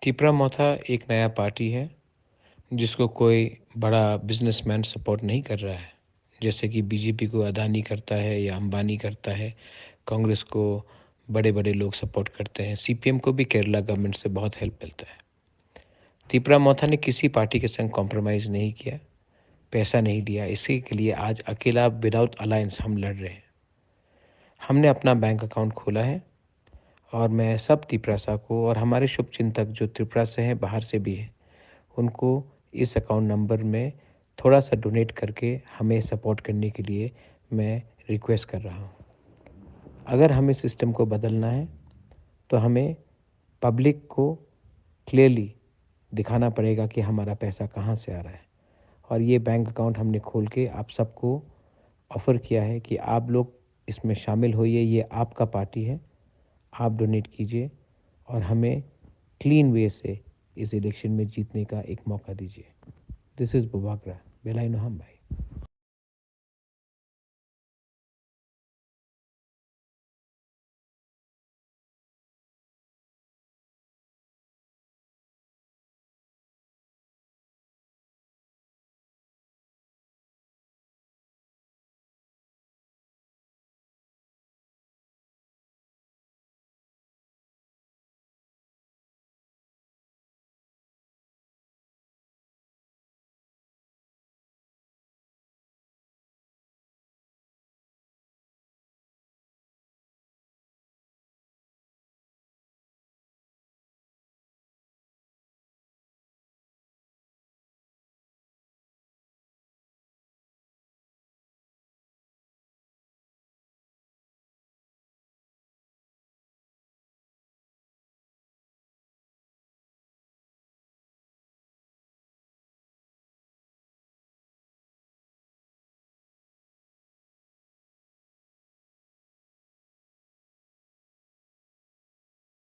तिपरा-मोथा एक नया पार्टी है, जिसको कोई बड़ा बिज़नेसमैन सपोर्ट नहीं कर रहा है। जैसे कि बीजेपी को अदानी करता है या अंबानी करता है, कांग्रेस को बड़े-बड़े लोग सपोर्ट करते हैं, सीपीएम को भी केरला गवर्नमेंट से बहुत हेल्प मिलता है। तिपरा-मोथा ने किसी पार्टी के संग कॉम्प्रोमाइज़ नहीं किया, पैसा नहीं लिया, इसी के लिए आज अकेला विदाउट अलायंस हम लड़ रहे हैं। हमने अपना बैंक अकाउंट खोला है और मैं सब तिपरासा को और हमारे शुभचिंतक जो त्रिपुरा से हैं, बाहर से भी हैं, उनको इस अकाउंट नंबर में थोड़ा-सा डोनेट करके हमें सपोर्ट करने के लिए मैं रिक्वेस्ट कर रहा हूँ। अगर हमें सिस्टम को बदलना है, तो हमें पब्लिक को क्लियरली दिखाना पड़ेगा कि हमारा पैसा कहाँ से आ रहा है। और ये बैंक अकाउंट हमने खोल के आप सबको ऑफ़र किया है कि आप लोग इसमें शामिल होइए, ये आपका पार्टी है, आप डोनेट कीजिए और हमें क्लीन वे से इस इलेक्शन में जीतने का एक मौका दीजिए। दिस इज़ बुबाकरा, बेलाइन भाई।